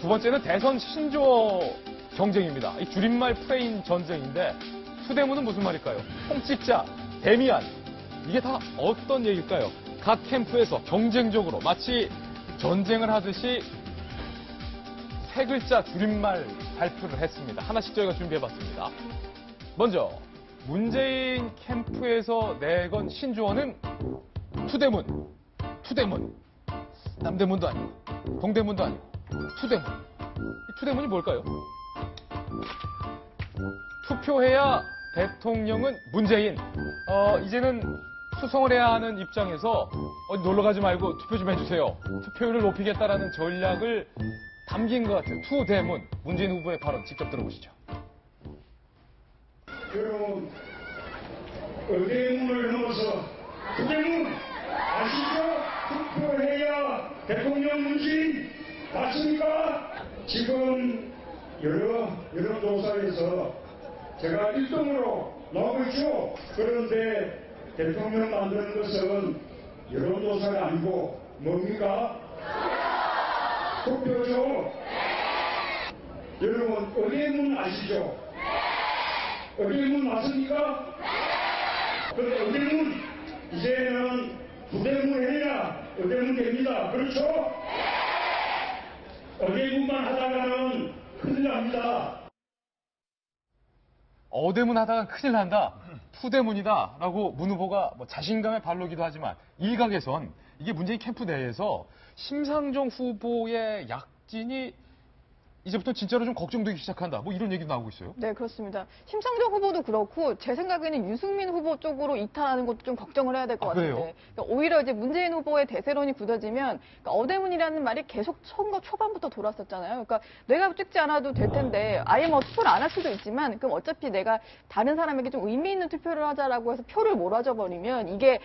두 번째는 대선 신조어 경쟁입니다. 이 줄임말 프레임 전쟁인데 투대문은 무슨 말일까요? 홍찍자, 데미안 이게 다 어떤 얘기일까요? 각 캠프에서 경쟁적으로 마치 전쟁을 하듯이 세 글자 줄임말 발표를 했습니다. 하나씩 저희가 준비해봤습니다. 먼저 문재인 캠프에서 내건 신조어는 투대문, 투대문. 남대문도 아니고 동대문도 아니고 투대문. 이 투대문이 뭘까요? 투표해야 대통령은 문재인. 이제는 수성을 해야 하는 입장에서 어디 놀러 가지 말고 투표 좀 해주세요. 투표율을 높이겠다라는 전략을 담긴 것 같은 투대문. 문재인 후보의 발언 직접 들어보시죠. 여러분, 의대문을 넘어서 투대문 아시죠? 투표해야 대통령 문재인 맞습니까? 지금 여러 여론조사에서 제가 1등으로 나오고 있죠. 그런데 대통령 만드는 것은 여론조사가 아니고 뭡니까? 투표죠. 여러분 의대문 아시죠? 의대문 맞습니까? 그런데 의대문 이제는 부대문 해야 의대문 됩니다. 그렇죠? 의대문만 하다가는 큰일 납니다. 어대문 하다가 큰일 난다. 투대문이다. 라고 문 후보가 자신감의 발로기도 하지만 일각에선 이게 문재인 캠프 내에서 심상정 후보의 약진이 이제부터 진짜로 좀 걱정되기 시작한다. 뭐 이런 얘기도 나오고 있어요. 네, 그렇습니다. 심상정 후보도 그렇고 제 생각에는 유승민 후보 쪽으로 이탈하는 것도 좀 걱정을 해야 될 것 같은데. 그래요? 그러니까 오히려 이제 문재인 후보의 대세론이 굳어지면 그러니까 어대문이라는 말이 계속 선거 초반부터 돌았었잖아요. 그러니까 내가 찍지 않아도 될 텐데 아예 뭐 투표를 안 할 수도 있지만 그럼 어차피 내가 다른 사람에게 좀 의미 있는 투표를 하자라고 해서 표를 몰아줘 버리면 이게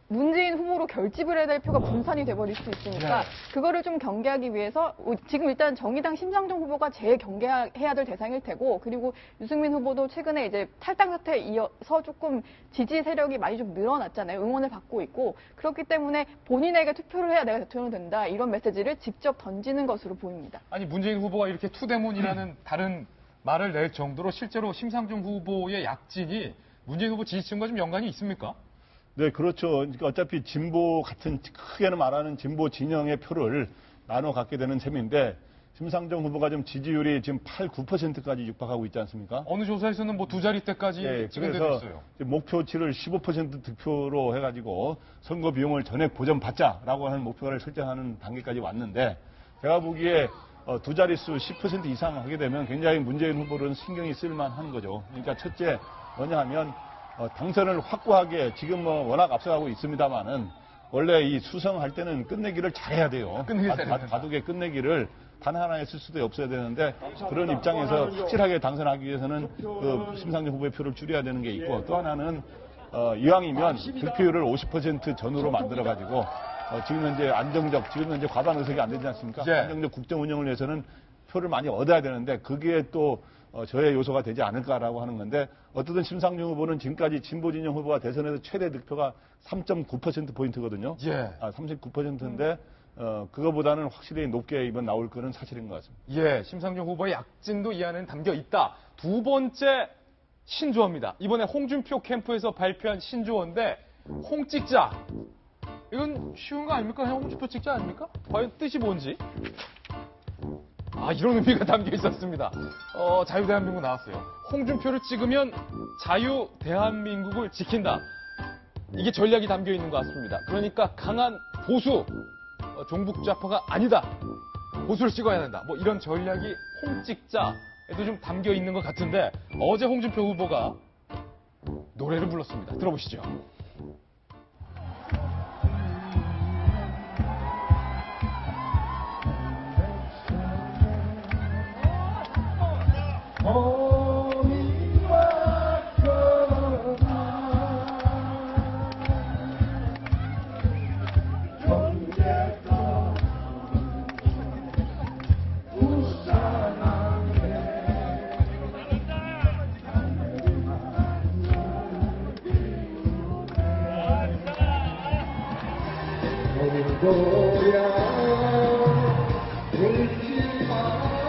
문재인 후보로 결집을 해야 될 표가 분산이 돼버릴 수 있으니까 그거를 좀 경계하기 위해서 지금 일단 정의당 심상정 후보가 제일 경계해야 될 대상일 테고 그리고 유승민 후보도 최근에 이제 탈당 사태에 이어서 조금 지지 세력이 많이 좀 늘어났잖아요. 응원을 받고 있고 그렇기 때문에 본인에게 투표를 해야 내가 대통령 된다 이런 메시지를 직접 던지는 것으로 보입니다. 아니 문재인 후보가 이렇게 투대문이라는 다른 말을 낼 정도로 실제로 심상정 후보의 약진이 문재인 후보 지지층과 좀 연관이 있습니까? 네, 그렇죠. 그러니까 어차피 진보 같은 크게는 말하는 진보 진영의 표를 나눠 갖게 되는 셈인데 심상정 후보가 좀 지지율이 지금 8, 9%까지 육박하고 있지 않습니까? 어느 조사에서는 뭐 두 자리대까지 네, 지금 그래서 됐어요. 목표치를 15% 득표로 해가지고 선거 비용을 전액 보전받자라고 하는 목표를 설정하는 단계까지 왔는데 제가 보기에 두 자릿수 10% 이상 하게 되면 굉장히 문재인 후보는 신경이 쓸만한 거죠. 그러니까 첫째 뭐냐 하면 당선을 확고하게 지금 뭐 워낙 앞서가고 있습니다만은 원래 이 수성할 때는 끝내기를 잘해야 돼요. 바둑의 끝내기를 단 하나 했을 수도 없어야 되는데 그런 입장에서 확실하게 당선하기 위해서는 그 심상정 후보의 표를 줄여야 되는 게 있고 또 하나는 이왕이면 득표율을 50% 전후로 만들어가지고 지금 현재 안정적, 지금 현재 과반 의석이 안 되지 않습니까? 네. 안정적 국정 운영을 위해서는 표를 많이 얻어야 되는데 그게 또 저의 요소가 되지 않을까라고 하는 건데 어쨌든 심상정 후보는 지금까지 진보 진영 후보가 대선에서 최대 득표가 3.9%포인트거든요. 예. 39%인데 그거보다는 확실히 높게 이번 나올 거는 사실인 것 같습니다. 예, 심상정 후보의 약진도 이 안에는 담겨 있다. 두 번째 신조어입니다. 이번에 홍준표 캠프에서 발표한 신조어인데 홍찍자. 이건 쉬운 거 아닙니까? 홍준표 찍자 아닙니까? 과연 뜻이 뭔지? 이런 의미가 담겨 있었습니다. 자유대한민국 나왔어요. 홍준표를 찍으면 자유대한민국을 지킨다. 이게 전략이 담겨 있는 것 같습니다. 그러니까 강한 보수, 종북 좌파가 아니다. 보수를 찍어야 된다. 뭐 이런 전략이 홍찍자에도 좀 담겨 있는 것 같은데 어제 홍준표 후보가 노래를 불렀습니다. 들어보시죠. 고야 울지 마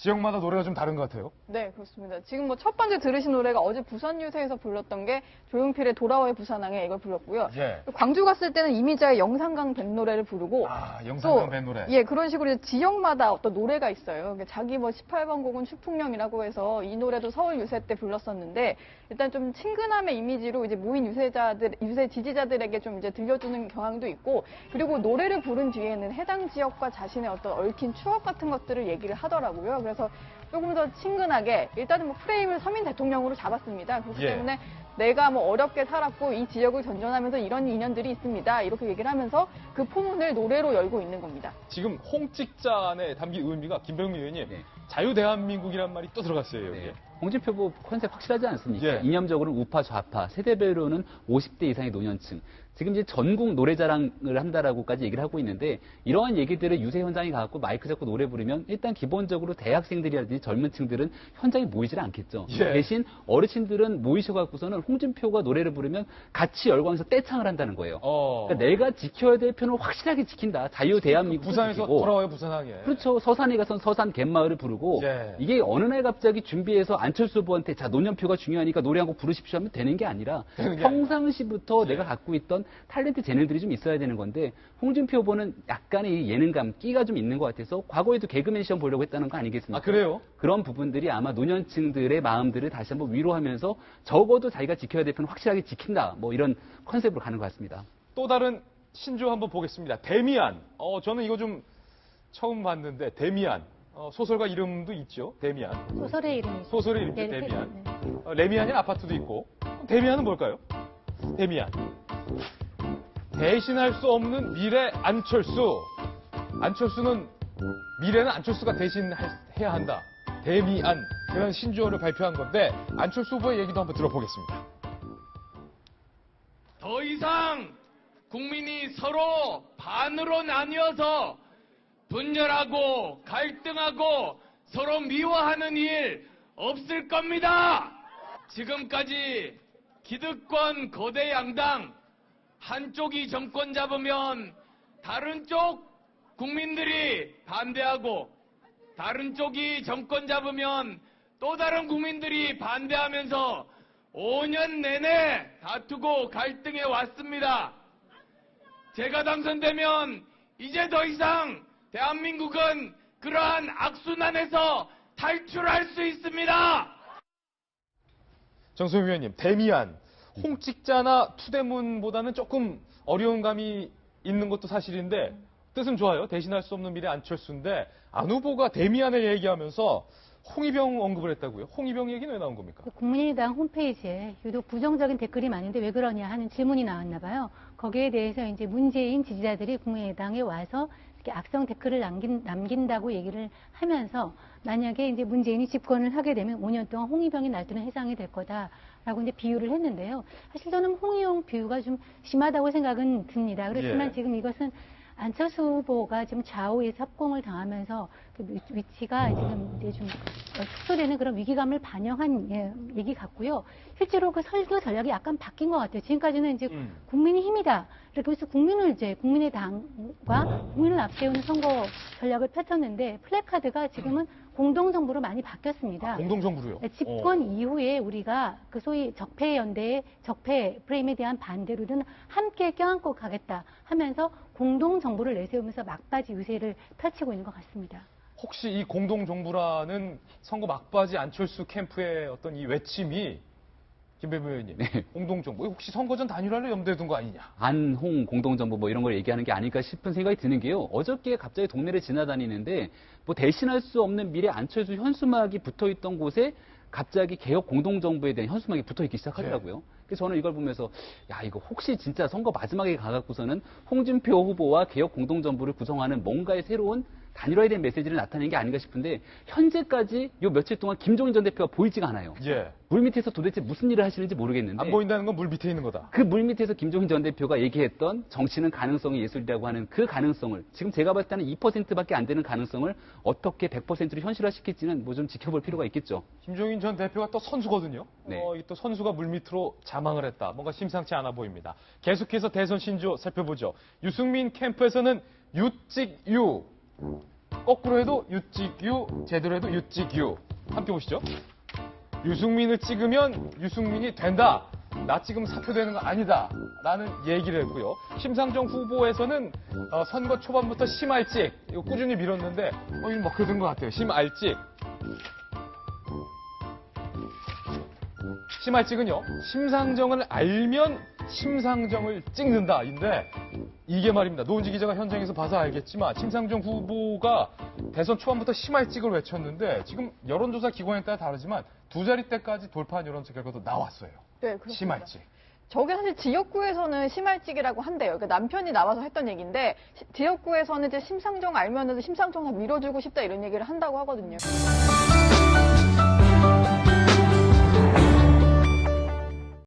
지역마다 노래가 좀 다른 것 같아요. 네, 그렇습니다. 지금 뭐 첫 번째 들으신 노래가 어제 부산 유세에서 불렀던 게 조용필의 돌아와요 부산항에 이걸 불렀고요. 예. 광주 갔을 때는 이미자의 영산강 밴 노래를 부르고 영상강 또, 밴 노래. 예, 그런 식으로 이제 지역마다 어떤 노래가 있어요. 그러니까 자기 뭐 18번 곡은 추풍령이라고 해서 이 노래도 서울 유세 때 불렀었는데 일단 좀 친근함의 이미지로 이제 모인 유세 지지자들에게 좀 이제 들려주는 경향도 있고 그리고 노래를 부른 뒤에는 해당 지역과 자신의 어떤 얽힌 추억 같은 것들을 얘기를 하더라고요. 그래서 조금 더 친근하게 일단은 뭐 프레임을 서민 대통령으로 잡았습니다. 그렇기 예. 때문에 내가 뭐 어렵게 살았고 이 지역을 전전하면서 이런 인연들이 있습니다. 이렇게 얘기를 하면서 그 포문을 노래로 열고 있는 겁니다. 지금 홍직잔에 담긴 의미가 김병민 의원님 네. 자유대한민국이란 말이 또 들어갔어요. 여기에. 네. 홍준표 후보 컨셉 확실하지 않습니까? 예. 이념적으로는 우파 좌파, 세대별로는 50대 이상의 노년층. 지금 이제 전국 노래자랑을 한다라고까지 얘기를 하고 있는데 이러한 얘기들을 유세 현장에 가고 마이크 잡고 노래 부르면 일단 기본적으로 대학생들이라든지 젊은 층들은 현장에 모이질 않겠죠. 예. 대신 어르신들은 모이셔갖고서는 홍준표가 노래를 부르면 같이 열광해서 떼창을 한다는 거예요. 그러니까 내가 지켜야 될 표는 확실하게 지킨다. 자유 대한민국 부산에서 돌아와요 부산항에. 그렇죠. 서산에 가서 서산 갯마을을 부르고 예. 이게 어느 날 갑자기 준비해서 안철수 후보한테 자 노년표가 중요하니까 노래 한 곡 부르십시오 하면 되는 게 아니라 되는 게 평상시부터 예. 내가 갖고 있던 탤런트 재능들이 좀 있어야 되는 건데 홍준표 후보는 약간의 이 예능감, 끼가 좀 있는 것 같아서 과거에도 개그맨 시험 보려고 했다는 거 아니겠습니까? 아 그래요? 그런 부분들이 아마 노년층들의 마음들을 다시 한번 위로하면서 적어도 자기가 지켜야 될 표는 확실하게 지킨다. 뭐 이런 컨셉으로 가는 것 같습니다. 또 다른 신조 한번 보겠습니다. 데미안. 저는 이거 좀 처음 봤는데 데미안. 소설가 이름도 있죠. 데미안. 소설의 이름이 소설의 이름이 데미안. 레미안이 아파트도 있고. 데미안은 뭘까요? 데미안. 대신할 수 없는 미래 안철수. 안철수는 미래는 안철수가 대신해야 한다. 데미안. 그런 신조어를 발표한 건데 안철수 후보의 얘기도 한번 들어보겠습니다. 더 이상 국민이 서로 반으로 나뉘어서 분열하고 갈등하고 서로 미워하는 일 없을 겁니다. 지금까지 기득권 거대 양당 한쪽이 정권 잡으면 다른 쪽 국민들이 반대하고 다른 쪽이 정권 잡으면 또 다른 국민들이 반대하면서 5년 내내 다투고 갈등해 왔습니다. 제가 당선되면 이제 더 이상 대한민국은 그러한 악순환에서 탈출할 수 있습니다. 정소영 위원님, 데미안. 홍직자나 투대문보다는 조금 어려운 감이 있는 것도 사실인데 뜻은 좋아요. 대신할 수 없는 미래 안철수인데 안 후보가 데미안을 얘기하면서 홍위병 언급을 했다고요? 홍위병 얘기는 왜 나온 겁니까? 국민의당 홈페이지에 유독 부정적인 댓글이 많은데 왜 그러냐 하는 질문이 나왔나 봐요. 거기에 대해서 이제 문재인 지지자들이 국민의당에 와서 이렇게 악성 댓글을 남긴다고 얘기를 하면서 만약에 이제 문재인이 집권을 하게 되면 5년 동안 홍위병이 날뛰는 해상이 될 거다라고 이제 비유를 했는데요. 사실 저는 홍위병 비유가 좀 심하다고 생각은 듭니다. 그렇지만 예. 지금 이것은 안철수 후보가 지금 좌우에 협공을 당하면서 그 위치가 지금 이제 좀 축소되는 그런 위기감을 반영한 얘기 같고요. 실제로 그 설교 전략이 약간 바뀐 것 같아요. 지금까지는 이제 국민의힘이다. 이렇게 해서 국민을 이제 국민의당과 국민을 앞세우는 선거 전략을 펼쳤는데 플래카드가 지금은 공동정부로 많이 바뀌었습니다. 공동정부로요? 집권 이후에 우리가 그 소위 적폐연대의 적폐 프레임에 대한 반대로는 함께 껴안고 가겠다 하면서 공동정부를 내세우면서 막바지 유세를 펼치고 있는 것 같습니다. 혹시 이 공동정부라는 선거 막바지 안철수 캠프의 어떤 이 외침이 김배부 의원님, 네. 공동정부 혹시 선거전 단일화를 염두에 둔 거 아니냐? 안홍 공동정부 뭐 이런 걸 얘기하는 게 아닐까 싶은 생각이 드는 게요. 어저께 갑자기 동네를 지나다니는데 뭐 대신할 수 없는 미래 안철수 현수막이 붙어있던 곳에 갑자기 개혁 공동정부에 대한 현수막이 붙어있기 시작하더라고요. 그래서 저는 이걸 보면서 야 이거 혹시 진짜 선거 마지막에 가갖고서는 홍준표 후보와 개혁 공동정부를 구성하는 뭔가의 새로운 단일화에 대한 메시지를 나타내는 게 아닌가 싶은데 현재까지 요 며칠 동안 김종인 전 대표가 보이지가 않아요. 예. 물 밑에서 도대체 무슨 일을 하시는지 모르겠는데 안 보인다는 건 물 밑에 있는 거다. 그 물 밑에서 김종인 전 대표가 얘기했던 정치는 가능성의 예술이라고 하는 그 가능성을 지금 제가 봤을 때는 2%밖에 안 되는 가능성을 어떻게 100%로 현실화시킬지는 뭐 좀 지켜볼 필요가 있겠죠. 김종인 전 대표가 또 선수거든요. 네. 이또 선수가 물 밑으로 자망을 했다. 뭔가 심상치 않아 보입니다. 계속해서 대선 신조 살펴보죠. 유승민 캠프에서는 유찍유. 거꾸로 해도 유찍유, 제대로 해도 유찍유. 함께 보시죠. 유승민을 찍으면 유승민이 된다. 나 지금 사표되는 거 아니다. 라는 얘기를 했고요. 심상정 후보에서는 선거 초반부터 심알찍, 이거 꾸준히 밀었는데, 이거 먹혀 든 것 같아요. 심알찍. 심알찍은요, 심상정을 알면 심상정을 찍는다인데, 이게 말입니다. 노은지 기자가 현장에서 봐서 알겠지만, 심상정 후보가 대선 초반부터 심알찍을 외쳤는데, 지금 여론조사 기관에 따라 다르지만, 두 자릿대까지 돌파한 여론조사 결과도 나왔어요. 네, 그렇습니다. 심알찍. 저게 사실 지역구에서는 심할직이라고 한대요. 그러니까 남편이 나와서 했던 얘기인데 지역구에서는 이제 심상정 알면은 심상정 다 밀어주고 싶다 이런 얘기를 한다고 하거든요.